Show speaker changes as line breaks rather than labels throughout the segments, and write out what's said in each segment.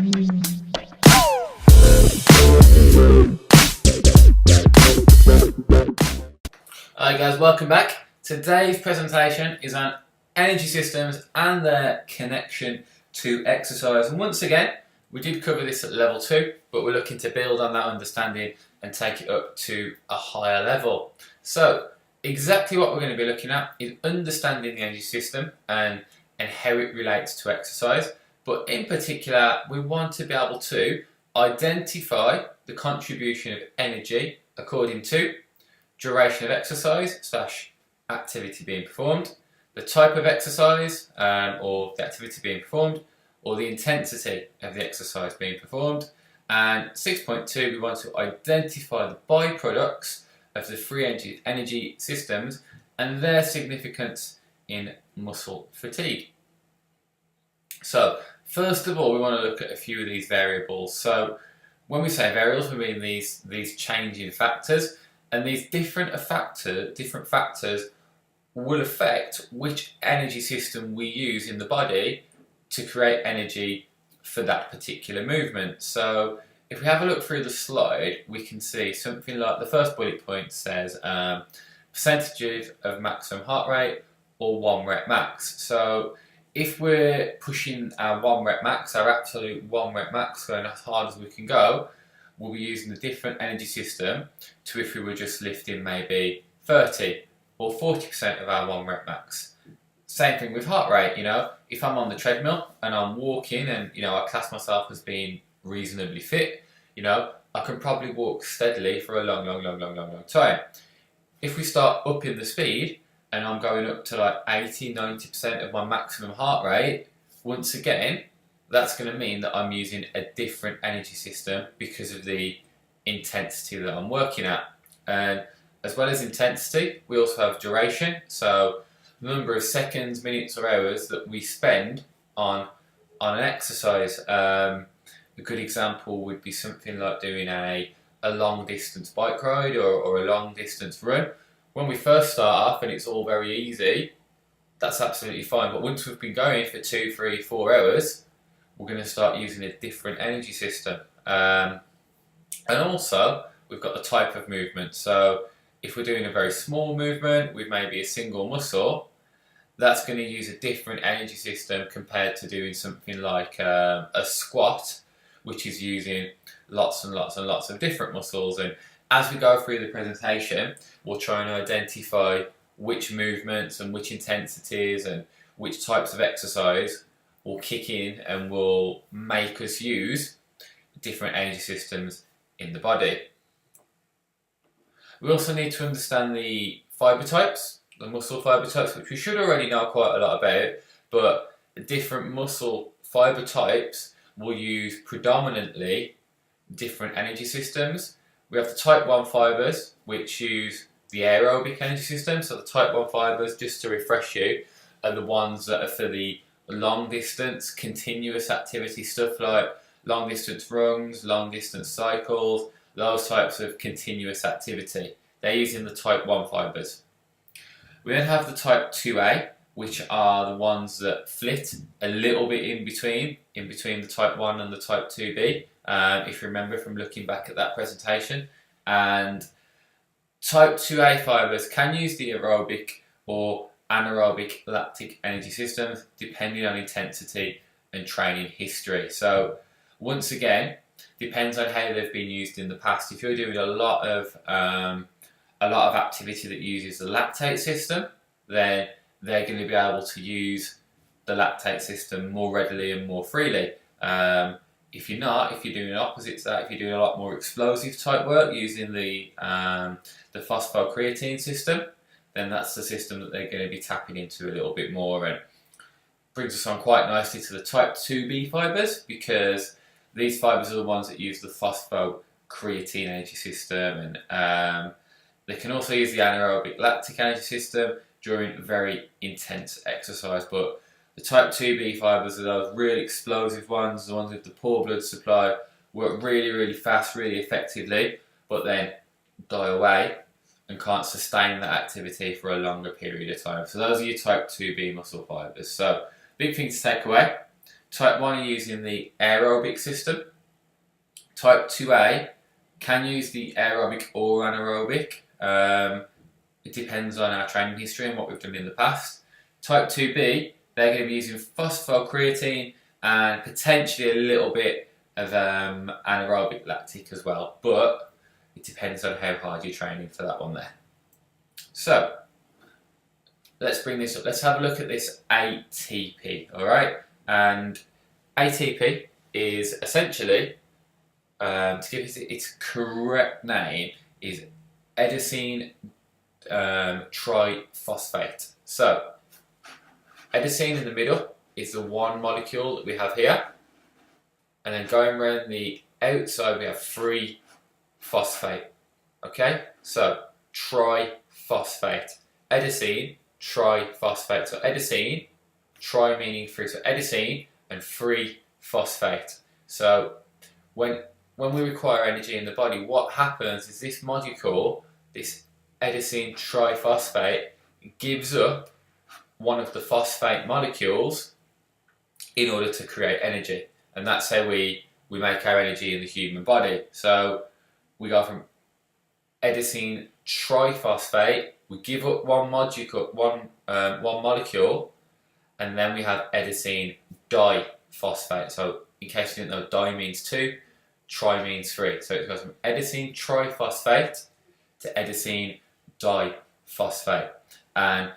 Hi guys, welcome back. Today's presentation is on energy systems and their connection to exercise. And once again, we did cover this at level 2, but we're looking to build on that understanding and take it up to a higher level. So exactly what we're going to be looking at is understanding the energy system and how it relates to exercise. But in particular, we want to be able to identify the contribution of energy according to duration of exercise / activity being performed, the type of exercise or the activity being performed, or the intensity of the exercise being performed. And 6.2, we want to identify the byproducts of the free energy systems and their significance in muscle fatigue. So first of all, we want to look at a few of these variables. So when we say variables, we mean these changing factors. And these different factors will affect which energy system we use in the body to create energy for that particular movement. So if we have a look through the slide, we can see something like the first bullet point says percentages of maximum heart rate or 1 rep max. So if we're pushing our 1 rep max, our absolute 1 rep max, going as hard as we can go, we'll be using a different energy system to if we were just lifting maybe 30 or 40% of our 1 rep max. Same thing with heart rate, if I'm on the treadmill and I'm walking and, I class myself as being reasonably fit, I can probably walk steadily for a long time. If we start upping the speed and I'm going up to like 80-90% of my maximum heart rate, once again, that's going to mean that I'm using a different energy system because of the intensity that I'm working at. And as well as intensity, we also have duration. So the number of seconds, minutes or hours that we spend on an exercise. A good example would be something like doing a long distance bike ride or a long distance run. When we first start off and it's all very easy, that's absolutely fine. But once we've been going for 2, 3, 4 hours, we're going to start using a different energy system. And also, we've got the type of movement. So if we're doing a very small movement with maybe a single muscle, that's going to use a different energy system compared to doing something like a squat, which is using lots and lots of different muscles. And as we go through the presentation, we'll try and identify which movements and which intensities and which types of exercise will kick in and will make us use different energy systems in the body. We also need to understand the fibre types, the muscle fibre types, which we should already know quite a lot about, but different muscle fibre types will use predominantly different energy systems. We have the type 1 fibres, which use the aerobic energy system. So the type 1 fibres, just to refresh you, are the ones that are for the long distance, continuous activity stuff like long distance runs, long distance cycles, those types of continuous activity. They're using the type 1 fibres. We then have the type 2A, which are the ones that flit a little bit in between the type 1 and the type 2B, if you remember from looking back at that presentation. And type 2A fibres can use the aerobic or anaerobic lactic energy systems depending on intensity and training history. So once again, depends on how they've been used in the past. If you're doing a lot of activity that uses the lactate system, then they're going to be able to use the lactate system more readily and more freely. If you're not, if you're doing opposite to that, if you're doing a lot more explosive type work using the phosphocreatine system, then that's the system that they're going to be tapping into a little bit more. And brings us on quite nicely to the type 2B fibres, because these fibres are the ones that use the phosphocreatine energy system, and they can also use the anaerobic lactic energy system during very intense exercise. But the type 2B fibres are those really explosive ones, the ones with the poor blood supply, work really fast, really effectively, but then die away and can't sustain that activity for a longer period of time. So those are your type 2B muscle fibres. So big thing to take away, Type 1 are using the aerobic system. Type 2A can use the aerobic or anaerobic. It depends on our training history and what we've done in the past. Type 2B, they're going to be using phosphocreatine and potentially a little bit of anaerobic lactic as well, but it depends on how hard you're training for that one there. So, let's bring this up. Let's have a look at this ATP, alright? And ATP is essentially, to give it its correct name, is adenosine triphosphate. So, adenosine in the middle is the one molecule that we have here, and then going around the outside we have 3 phosphate. Okay, so triphosphate, adenosine, triphosphate. So adenosine, tri meaning 3, so adenosine and 3 phosphate. So when we require energy in the body, what happens is this molecule, this adenosine triphosphate, gives up one of the phosphate molecules in order to create energy, and that's how we make our energy in the human body. So we go from adenosine triphosphate, we give up one molecule, and then we have adenosine diphosphate. So in case you didn't know, di means 2, tri means 3. So it goes from adenosine triphosphate to adenosine diphosphate. And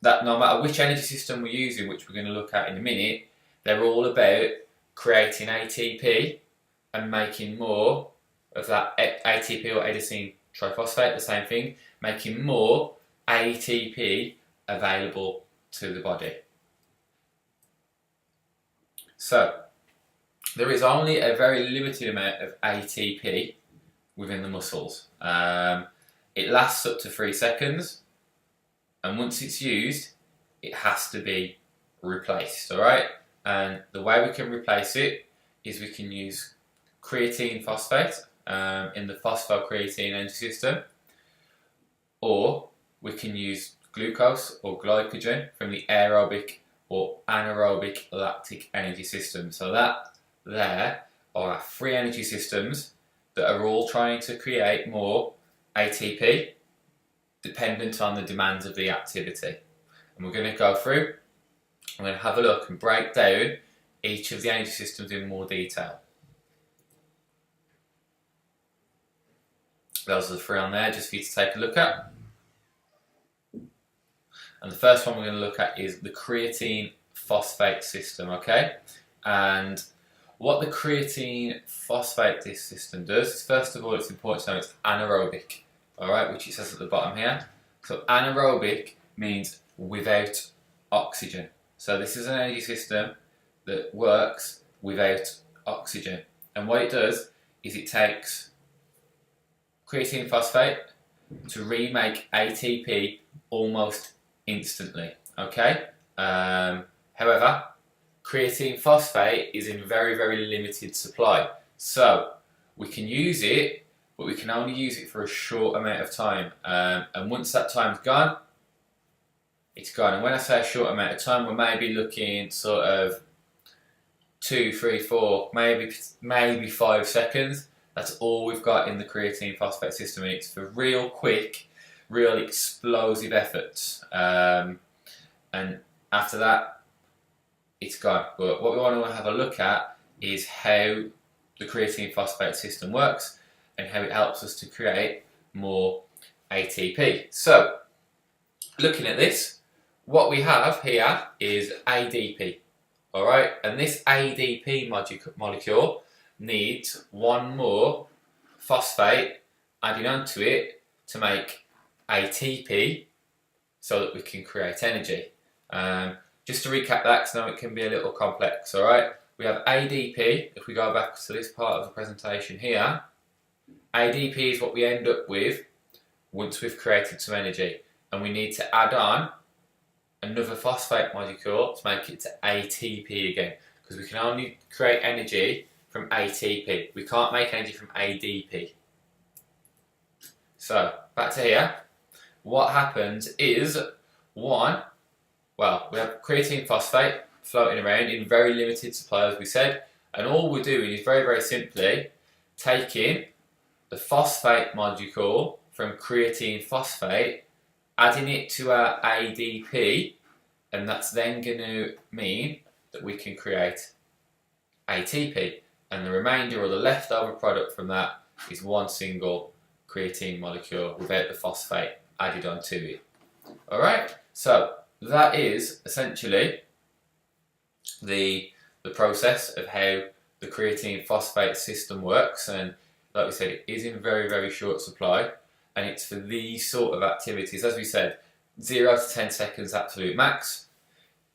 that no matter which energy system we're using, which we're going to look at in a minute, they're all about creating ATP and making more of that ATP or adenosine triphosphate, the same thing, making more ATP available to the body. So, there is only a very limited amount of ATP within the muscles. It lasts up to 3 seconds, and once it's used, it has to be replaced, alright? And the way we can replace it is we can use creatine phosphate in the phosphocreatine energy system, or we can use glucose or glycogen from the aerobic or anaerobic lactic energy system. So that there are our 3 energy systems that are all trying to create more ATP dependent on the demands of the activity. And we're going to go through, I'm going to have a look and break down each of the energy systems in more detail. Those are the 3 on there just for you to take a look at. And the first one we're going to look at is the creatine phosphate system, okay? And what the creatine phosphate system does is, first of all, it's important to know it's anaerobic, alright, which it says at the bottom here. So anaerobic means without oxygen. So this is an energy system that works without oxygen. And what it does is it takes creatine phosphate to remake ATP almost instantly, okay? However, creatine phosphate is in very, very limited supply. So we can use it, but we can only use it for a short amount of time. And once that time's gone, it's gone. And when I say a short amount of time, we're maybe looking sort of 2, 3, 4, maybe 5 seconds. That's all we've got in the creatine phosphate system, and it's for real quick, real explosive efforts. And after that, it's gone. But what we want to have a look at is how the creatine phosphate system works and how it helps us to create more ATP. So, looking at this, what we have here is ADP. Alright, and this ADP molecule needs one more phosphate adding onto it to make ATP so that we can create energy. Just to recap that, because I know it can be a little complex, alright? We have ADP, if we go back to this part of the presentation here, ADP is what we end up with once we've created some energy. And we need to add on another phosphate molecule to make it to ATP again, because we can only create energy from ATP. We can't make energy from ADP. So, back to here. What happens is, we have creatine phosphate, floating around in very limited supply, as we said, and all we're doing is very, very simply taking the phosphate molecule from creatine phosphate, adding it to our ADP, and that's then going to mean that we can create ATP, and the remainder or the leftover product from that is one single creatine molecule without the phosphate added onto it. Alright, so that is essentially the process of how the creatine phosphate system works, and like we said, it is in very, very short supply, and it's for these sort of activities. As we said, 0 to 10 seconds absolute max,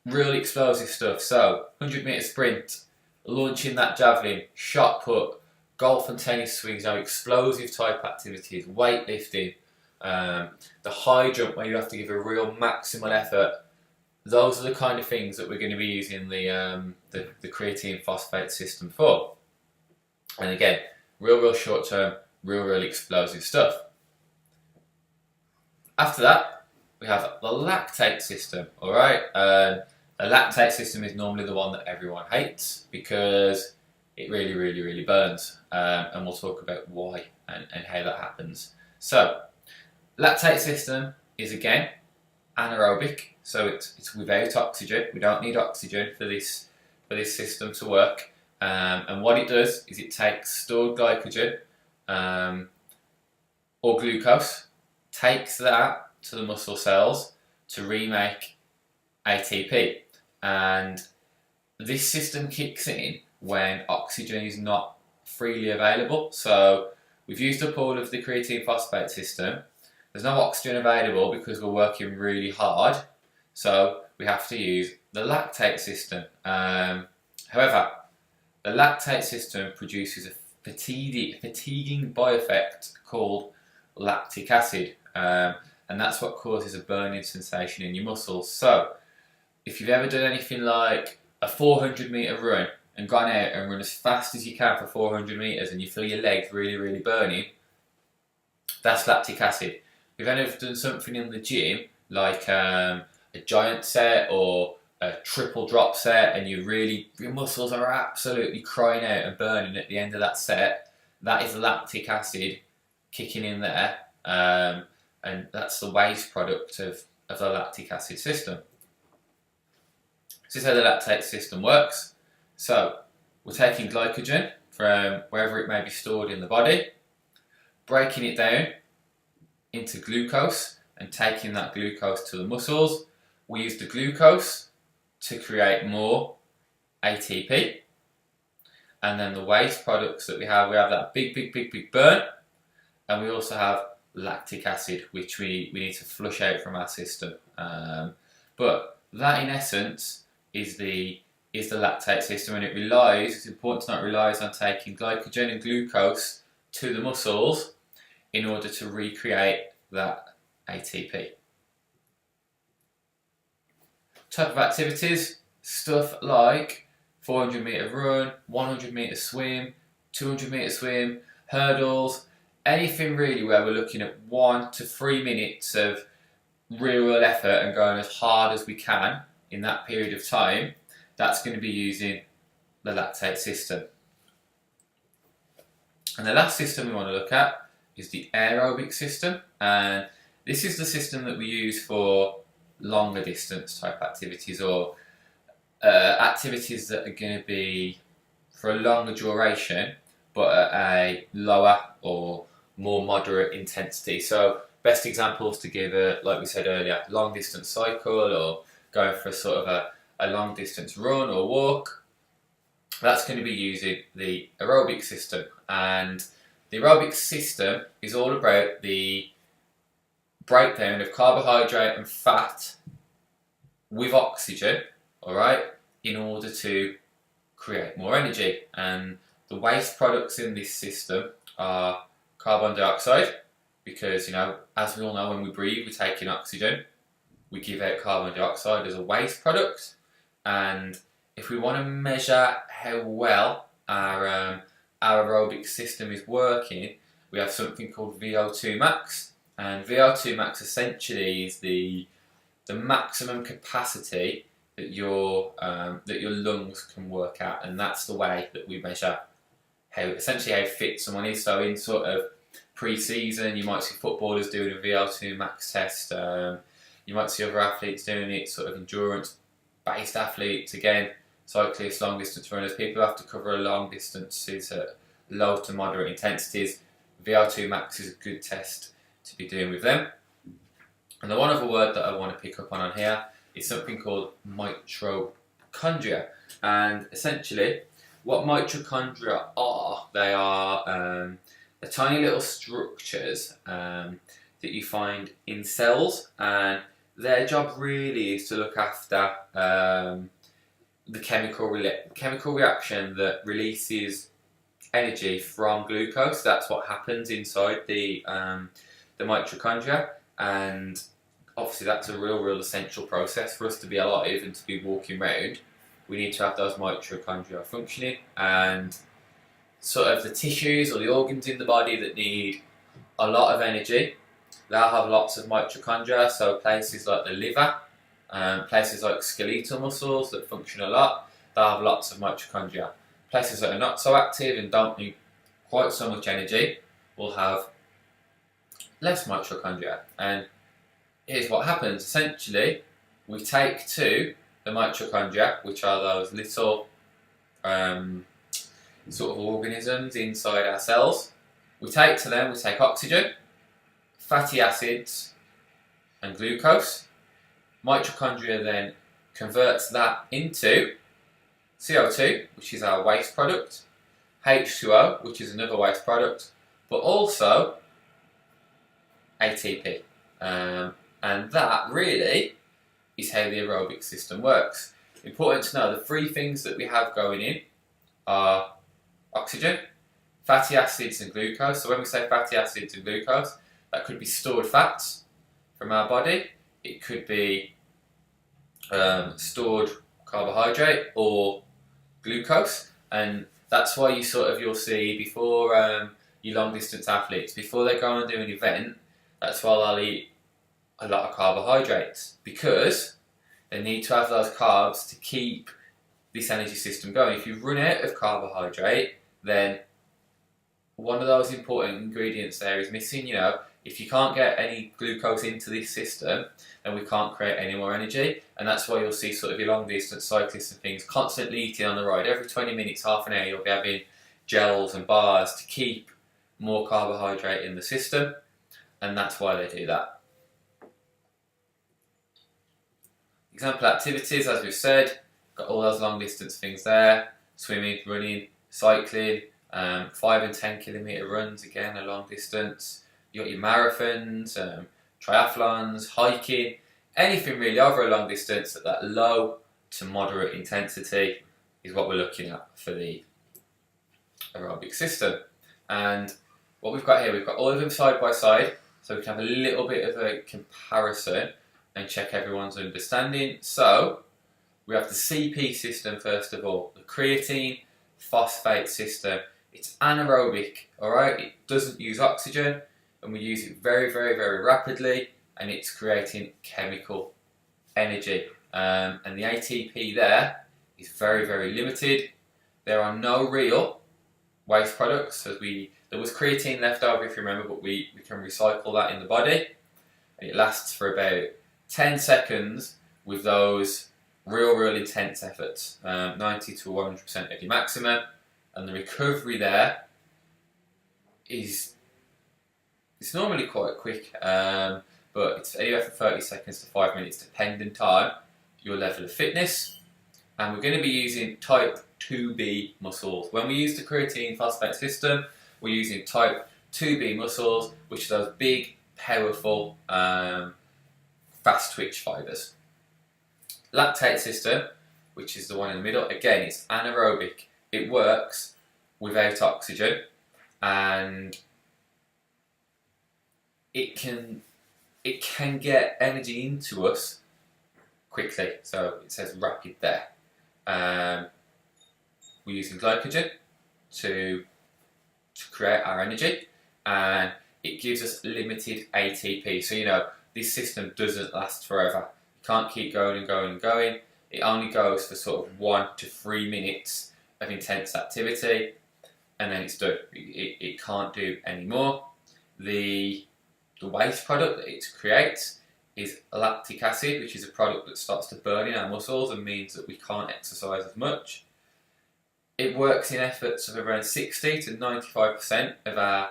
really explosive stuff. So 100-meter sprint, launching that javelin, shot put, golf and tennis swings, explosive type activities, weightlifting, the high jump where you have to give a real maximal effort. Those are the kind of things that we're going to be using the creatine phosphate system for. And again, real short term, real explosive stuff. After that, we have the lactate system. All right, the lactate system is normally the one that everyone hates because it really burns, and we'll talk about why and how that happens. So, lactate system is again anaerobic, so it's without oxygen. We don't need oxygen for this system to work. And what it does is it takes stored glycogen or glucose, takes that to the muscle cells to remake ATP. And this system kicks in when oxygen is not freely available. So we've used up all of the creatine phosphate system. There's no oxygen available because we're working really hard. So we have to use the lactate system. However, the lactate system produces a fatiguing bioeffect called lactic acid, and that's what causes a burning sensation in your muscles. So, if you've ever done anything like a 400-meter run and gone out and run as fast as you can for 400 meters and you feel your legs really burning, that's lactic acid. If you've ever done something in the gym, like a giant set or a triple drop set, and your muscles are absolutely crying out and burning at the end of that set, that is lactic acid kicking in there, and that's the waste product of the lactic acid system. This is how the lactate system works. So we're taking glycogen from wherever it may be stored in the body, breaking it down into glucose and taking that glucose to the muscles. We use the glucose to create more ATP, and then the waste products that we have that big burn, and we also have lactic acid, which we need to flush out from our system. But that in essence is the lactate system, and it's important to note, it relies on taking glycogen and glucose to the muscles in order to recreate that ATP. Type of activities, stuff like 400-meter run, 100-meter swim, 200-meter swim, hurdles, anything really where we're looking at 1 to 3 minutes of real effort and going as hard as we can in that period of time. That's going to be using the lactate system. And the last system we want to look at is the aerobic system, and this is the system that we use for longer distance type activities, or activities that are going to be for a longer duration but at a lower or more moderate intensity. So best examples to give are, like we said earlier, long distance cycle, or going for sort of a long distance run or walk. That's going to be using the aerobic system, and the aerobic system is all about the breakdown of carbohydrate and fat with oxygen, alright, in order to create more energy. And the waste products in this system are carbon dioxide, because, as we all know, when we breathe, we take in oxygen, we give out carbon dioxide as a waste product. And if we want to measure how well our aerobic system is working, we have something called VO2 max. And VO2 max essentially is the maximum capacity that your lungs can work at, and that's the way that we measure essentially how fit someone is. So in sort of pre-season, you might see footballers doing a VO2 max test. You might see other athletes doing it, sort of endurance-based athletes, again, cyclists, long-distance runners, people who have to cover a long distances at low to moderate intensities. VO2 max is a good test to be doing with them. And the one other word that I want to pick up on here is something called mitochondria. And essentially, what mitochondria are, they are the tiny little structures that you find in cells, and their job really is to look after the chemical reaction that releases energy from glucose. That's what happens inside the mitochondria, and obviously that's a real essential process for us to be alive and to be walking around. We need to have those mitochondria functioning, and sort of the tissues or the organs in the body that need a lot of energy, they'll have lots of mitochondria. So places like the liver, places like skeletal muscles that function a lot, they'll have lots of mitochondria. Places that are not so active and don't need quite so much energy will have less mitochondria. And here's what happens. Essentially, we take to the mitochondria, which are those little sort of organisms inside our cells. We take to them, we take oxygen, fatty acids, and glucose. Mitochondria then converts that into CO2, which is our waste product, H2O, which is another waste product, but also ATP. And that really is how the aerobic system works. Important to know, the three things that we have going in are oxygen, fatty acids and glucose. So when we say fatty acids and glucose, that could be stored fats from our body, it could be stored carbohydrate or glucose, and that's why you'll see before your long distance athletes, before they go and do an event, that's why they'll eat a lot of carbohydrates, because they need to have those carbs to keep this energy system going. If you run out of carbohydrate, then one of those important ingredients there is missing. If you can't get any glucose into this system, then we can't create any more energy. And that's why you'll see sort of your long distance cyclists and things constantly eating on the ride. Every 20 minutes, half an hour, you'll be having gels and bars to keep more carbohydrate in the system. And that's why they do that. Example activities, as we've said, got all those long distance things there: swimming, running, cycling, 5 and 10 kilometre runs, again a long distance. You got your marathons, triathlons, hiking, anything really over a long distance at that low to moderate intensity is what we're looking at for the aerobic system. And what we've got here, we've got all of them side by side, so we can have a little bit of a comparison and check everyone's understanding. So we have the CP system first of all, the creatine phosphate system. It's anaerobic, alright? It doesn't use oxygen, and we use it very rapidly, and it's creating chemical energy. And the ATP there is very limited. There are no real waste products. There was creatine left over, if you remember, but we can recycle that in the body, and it lasts for about 10 seconds with those real intense efforts, 90 to 100% of your maximum, and the recovery there it's normally quite quick, but it's anywhere from 30 seconds to 5 minutes dependent on your level of fitness. And we're going to be using type 2B muscles. When we use the creatine phosphate system, we're using type 2B muscles, which are those big, powerful, fast twitch fibres. Lactate system, which is the one in the middle, again, it's anaerobic. It works without oxygen, and it can get energy into us quickly. So it says rapid there. We're using glycogen to create our energy, and it gives us limited ATP. So this system doesn't last forever. You can't keep going and going and going. It only goes for sort of 1 to 3 minutes of intense activity, and then it's done. It can't do any more. The waste product that it creates is lactic acid, which is a product that starts to burn in our muscles and means that we can't exercise as much. It works in efforts of around 60 to 95% of our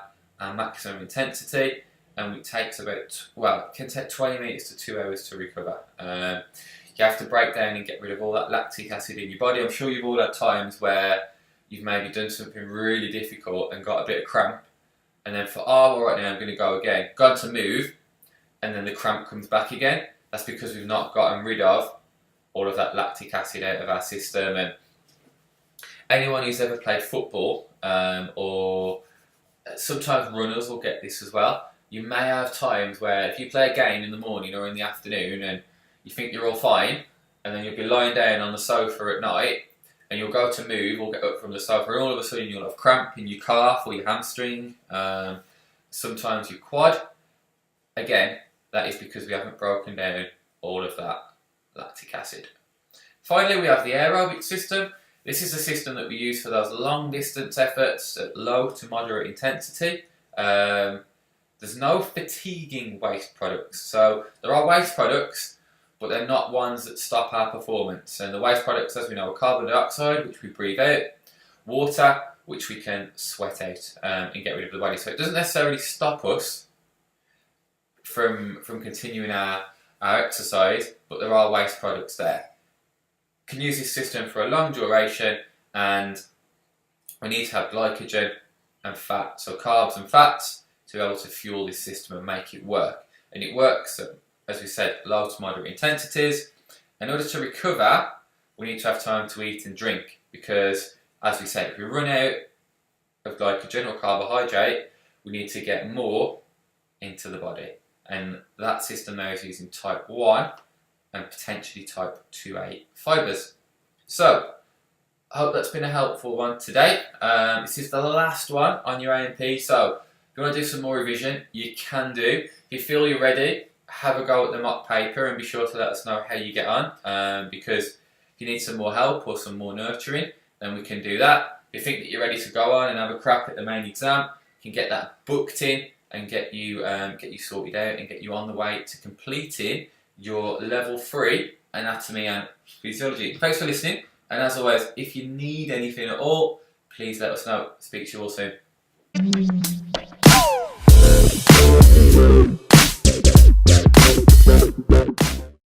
maximum intensity, and it takes about, well, it can take 20 minutes to 2 hours to recover. You have to break down and get rid of all that lactic acid in your body. I'm sure you've all had times where you've maybe done something really difficult and got a bit of cramp, and then for, oh, right now I'm going to go again, gone to move, and then the cramp comes back again. That's because we've not gotten rid of all of that lactic acid out of our system. And anyone who's ever played football, or sometimes runners will get this as well. You may have times where if you play a game in the morning or in the afternoon and you think you're all fine, and then you'll be lying down on the sofa at night and you'll go to move or get up from the sofa, and all of a sudden you'll have cramp in your calf or your hamstring, sometimes your quad. Again, that is because we haven't broken down all of that lactic acid. Finally, we have the aerobic system. This is a system that we use for those long distance efforts at low to moderate intensity. There's no fatiguing waste products. So there are waste products, but they're not ones that stop our performance. And the waste products, as we know, are carbon dioxide, which we breathe out, water, which we can sweat out and get rid of the body. So it doesn't necessarily stop us from continuing our exercise, but there are waste products there. Can use this system for a long duration, and we need to have glycogen and fat, so carbs and fats, to be able to fuel this system and make it work. And it works at, as we said, low to moderate intensities. In order to recover, we need to have time to eat and drink, because, as we said, if we run out of glycogen or carbohydrate, we need to get more into the body. And that system now is using type 1 and potentially type 2A fibres. So, I hope that's been a helpful one today. This is the last one on your A&P, so if you want to do some more revision, you can do. If you feel you're ready, have a go at the mock paper and be sure to let us know how you get on, because if you need some more help or some more nurturing, then we can do that. If you think that you're ready to go on and have a crack at the main exam, you can get that booked in and get you sorted out and get you on the way to completing your level 3 anatomy and physiology. Thanks for listening, and as always, if you need anything at all, please let us know. Speak to you all soon.